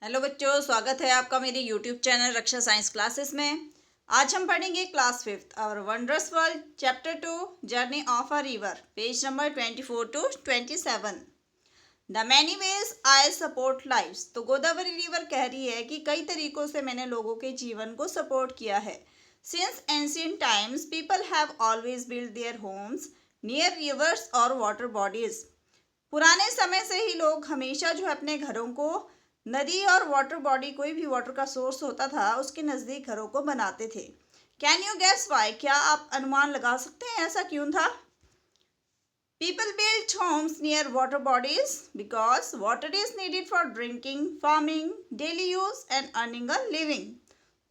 Hello बच्चों, स्वागत है आपका मेरे YouTube channel Raksha science classes में। आज हम पढ़ेंगे क्लास 5 और wonderous world chapter 2 journey of a river, page number 24 to 27। The many ways I support lives. तो गोदावरी रिवर कह रही है कि कई तरीकों से मैंने लोगों के जीवन को सपोर्ट किया है। Since ancient times people have always build their homes near reverse और वाटर बॉडीज। पुराने समय से ही लोग हमेशा जो है अपने घरों को नदी और वाटर बॉडी, कोई भी वाटर का सोर्स होता था, उसके नज़दीक घरों को बनाते थे। Can you guess why? क्या आप अनुमान लगा सकते हैं ऐसा क्यों था? People build homes near water bodies because water is needed for drinking, farming, daily use and earning a living.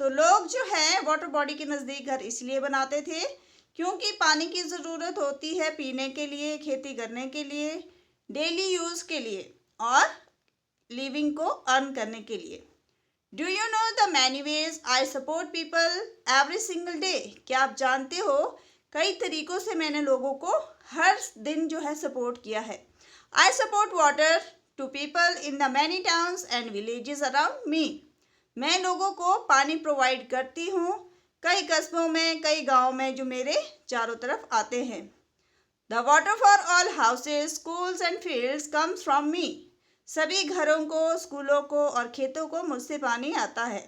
तो लोग जो है वाटर बॉडी के नज़दीक घर इसलिए बनाते थे क्योंकि पानी की ज़रूरत होती है पीने के लिए, खेती करने के लिए, डेली यूज़ के लिए और लिविंग को अर्न करने के लिए। Do you know the many ways I support people every single day? क्या आप जानते हो कई तरीकों से मैंने लोगों को हर दिन जो है सपोर्ट किया है। I support water to people in the many towns and villages around me. मैं लोगों को पानी प्रोवाइड करती हूँ कई कस्बों में, कई गाँव में जो मेरे चारों तरफ आते हैं। The water for all houses, schools and fields comes from me. सभी घरों को, स्कूलों को और खेतों को मुझसे पानी आता है।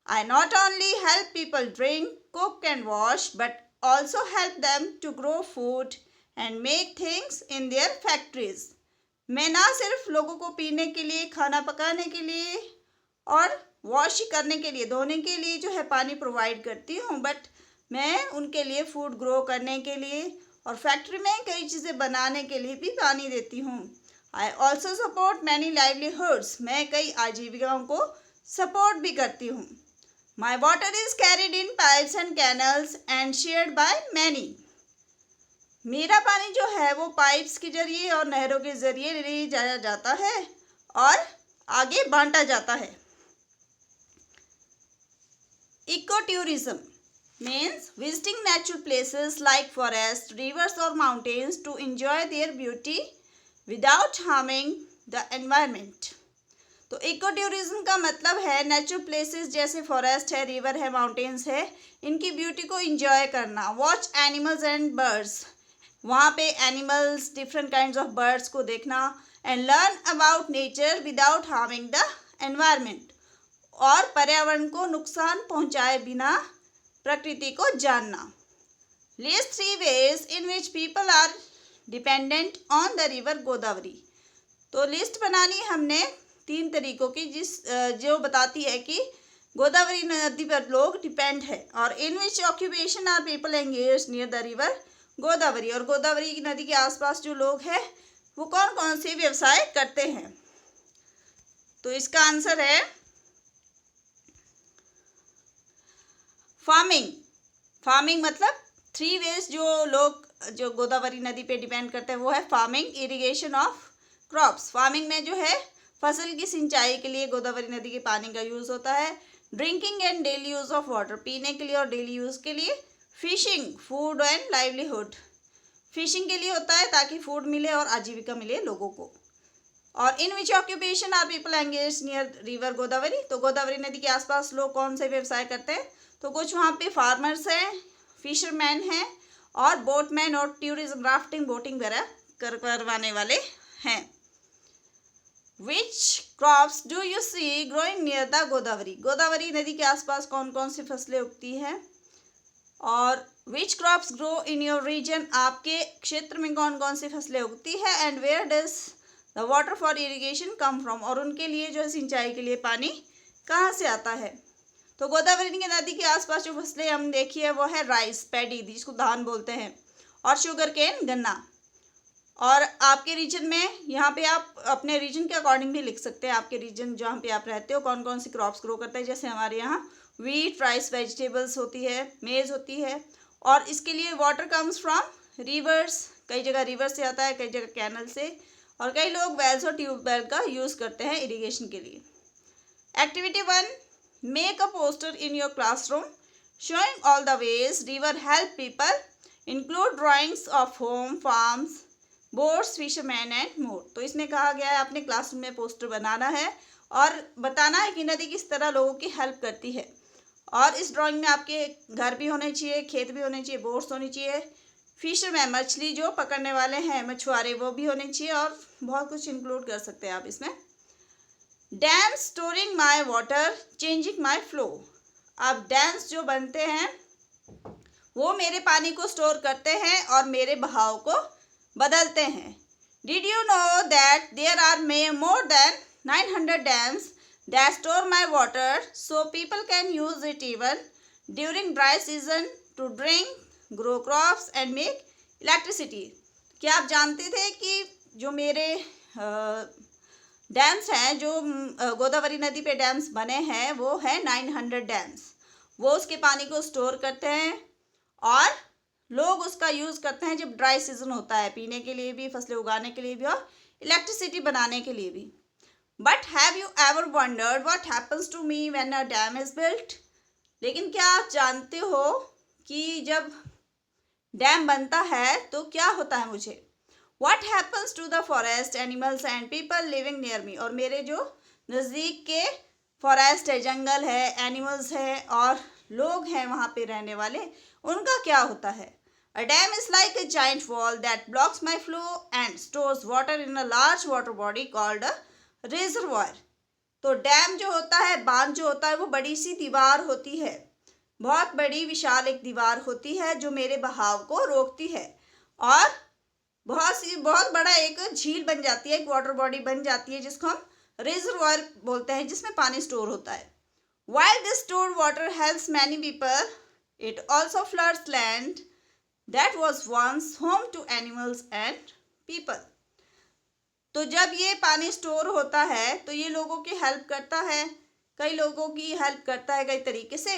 I not only help people drink, cook and wash but also help them to grow food and make things in their factories. मैं ना सिर्फ लोगों को पीने के लिए, खाना पकाने के लिए और वॉश करने के लिए, धोने के लिए जो है पानी प्रोवाइड करती हूँ, बट मैं उनके लिए फूड ग्रो करने के लिए और फैक्ट्री में कई चीज़ें बनाने के लिए भी पानी देती हूँ। I also support many livelihoods. मैं कई आजीविकाओं को सपोर्ट भी करती हूँ। My water is carried in pipes and canals and shared by many. मेरा पानी जो है वो पाइप्स के जरिए और नहरों के जरिए ले जाया जाता है और आगे बांटा जाता है। Eco tourism means visiting natural places like forests, rivers or mountains to enjoy their beauty without harming the environment। तो इको टूरिज्म का मतलब है नेचुरल प्लेसेस जैसे फॉरेस्ट है, रिवर है, माउंटेन्स है, इनकी ब्यूटी को इंजॉय करना। वॉच एनिमल्स एंड बर्ड्स, वहाँ पे animals, different kinds of birds को देखना। And learn about nature without harming the environment, और पर्यावरण को नुकसान पहुँचाए बिना प्रकृति को जानना। List 3 ways in which people are dependent on the river Godavari. तो लिस्ट बनानी हमने 3 तरीकों की जो बताती है कि गोदावरी नदी पर लोग डिपेंड है। और in which occupation are people engage near the river Godavari, और गोदावरी की नदी के आसपास जो लोग हैं वो कौन कौन से व्यवसाय करते हैं। तो इसका आंसर है फार्मिंग। फार्मिंग मतलब 3 वेज जो लोग जो गोदावरी नदी पे डिपेंड करते हैं वो है farming, irrigation of crops. Farming में जो है फसल की सिंचाई के लिए गोदावरी नदी के पानी का यूज़ होता है। Drinking and daily use of water, पीने के लिए और डेली यूज़ के लिए। Fishing, food and livelihood, fishing के लिए होता है ताकि फूड मिले और आजीविका मिले लोगों को। और in which occupation are people engage near river Godavari, तो गोदावरी नदी के आसपास लोग कौन से व्यवसाय करते हैं? तो कुछ वहाँ पे फार्मर्स हैं, फिशरमैन हैं और बोटमैन और टूरिज्म, राफ्टिंग, बोटिंग वगैरह करवाने वाले हैं। Which crops do you see growing near the Godavari? Godavari नदी के आसपास कौन कौन सी फसलें उगती हैं? और which crops grow in your region, आपके क्षेत्र में कौन कौन सी फसलें उगती है? And where does the water for irrigation come from, और उनके लिए जो है सिंचाई के लिए पानी कहाँ से आता है? तो गोदावरी की नदी के आसपास जो फसलें हम देखी है वो है राइस, पैडी जिसको धान बोलते हैं, और शुगर केन, गन्ना। और आपके रीजन में यहाँ पे आप अपने रीजन के अकॉर्डिंग भी लिख सकते हैं, आपके रीजन जहाँ पे आप रहते हो कौन कौन सी क्रॉप्स ग्रो करते हैं। जैसे हमारे यहाँ वीट, राइस, वेजिटेबल्स होती है, मेज़ होती है, और इसके लिए वाटर कम्स फ्रॉम रिवर्स, कई जगह रिवर से आता है, कई जगह कैनल से, और कई लोग वेल्स और ट्यूबवेल का यूज़ करते हैं इरीगेशन के लिए। Activity 1, make a poster in your classroom showing all the ways river help people. Include drawings of home, farms, boats, fishermen and more। तो इसमें कहा गया है अपने क्लासरूम में पोस्टर बनाना है और बताना है कि नदी किस तरह लोगों की हेल्प करती है। और इस ड्राइंग में आपके घर भी होने चाहिए, खेत भी होने चाहिए, बोट्स होनी चाहिए, फिशरमैन मछली जो पकड़ने वाले हैं मछुआरे वो भी होने चाहिए, और बहुत कुछ इंक्लूड कर सकते हैं आप इसमें। Dams storing my water changing my flow. अब डैम्स जो बनते हैं वो मेरे पानी को स्टोर करते हैं और मेरे बहाव को बदलते हैं। Did you know that there are more than 900 dams that store my water so people can use it even during dry season to drink, grow crops and make electricity। क्या आप जानते थे कि जो मेरे डैम्स हैं, जो गोदावरी नदी पे डैम्स बने हैं वो है 900 डैम्स। वो उसके पानी को स्टोर करते हैं और लोग उसका यूज़ करते हैं जब ड्राई सीजन होता है, पीने के लिए भी, फसलें उगाने के लिए भी और इलेक्ट्रिसिटी बनाने के लिए भी। But have you ever wondered what happens to me when a dam is built? लेकिन क्या आप जानते हो कि जब डैम बनता है तो क्या होता है मुझे? What happens to the forest animals and people living near me? और मेरे जो नज़दीक के फॉरेस्ट है, जंगल है, एनिमल्स है और लोग हैं वहाँ पे रहने वाले, उनका क्या होता है? A dam is like a giant wall that blocks my flow and stores water in a large water body called a reservoir. तो डैम जो होता है, बांध जो होता है, वो बड़ी सी दीवार होती है, बहुत बड़ी विशाल एक दीवार होती है जो मेरे बहाव को रोकती है और बहुत बड़ा एक झील बन जाती है, एक वाटर बॉडी बन जाती है जिसको हम रिजर्वायर बोलते हैं, जिसमें पानी स्टोर होता है। While this stored water helps many people, it also floods land that was once home to animals and people। तो जब ये पानी स्टोर होता है तो ये लोगों की हेल्प करता है, कई लोगों की हेल्प करता है कई तरीके से,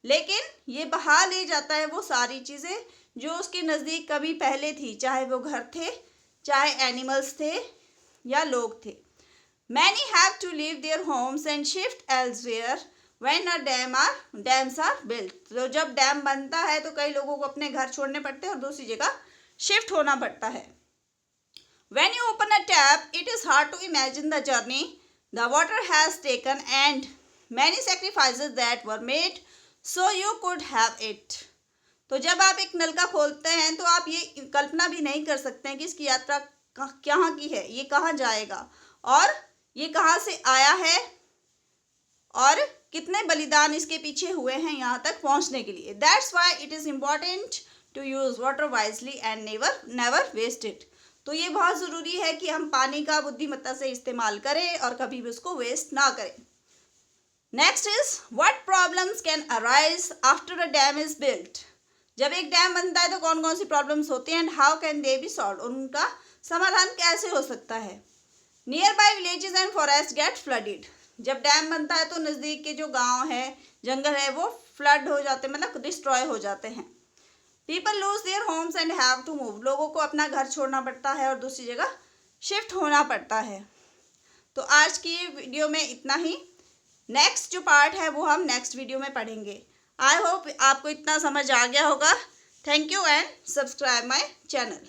लेकिन ये बहा ले जाता है वो सारी चीज़ें जो उसके नज़दीक कभी पहले थी, चाहे वो घर थे, चाहे एनिमल्स थे या लोग थे। Many have to leave their homes and shift elsewhere when a dams are built। तो जब डैम बनता है तो कई लोगों को अपने घर छोड़ने पड़ते हैं और दूसरी जगह शिफ्ट होना पड़ता है। When you open a tap, it is hard to imagine the journey the water has taken and many sacrifices that were made so you could have it। तो जब आप एक नल का खोलते हैं तो आप ये कल्पना भी नहीं कर सकते हैं कि इसकी यात्रा कहाँ की है, ये कहाँ जाएगा और ये कहाँ से आया है और कितने बलिदान इसके पीछे हुए हैं यहाँ तक पहुँचने के लिए। That's why it is important to use water wisely and never waste it। तो ये बहुत ज़रूरी है कि हम पानी का बुद्धिमत्ता से इस्तेमाल करें और कभी भी उसको वेस्ट ना करें। Next is what problems can arise after a dam is built. जब एक डैम बनता है तो कौन कौन सी प्रॉब्लम्स होती हैं and how can they be solve, उनका समाधान कैसे हो सकता है। Nearby villages and forest get flooded. जब डैम बनता है तो नज़दीक के जो गाँव है, जंगल है, वो फ्लड हो जाते हैं, मतलब डिस्ट्रॉय हो जाते हैं। People lose their homes and have to move. लोगों को अपना घर छोड़ना पड़ता है और दूसरी जगह शिफ्ट होना पड़ता है। तो आज की ये वीडियो में इतना ही। नेक्स्ट जो पार्ट है वो हम नेक्स्ट वीडियो में पढ़ेंगे। आई होप आपको इतना समझ आ गया होगा। Thank you and subscribe my channel.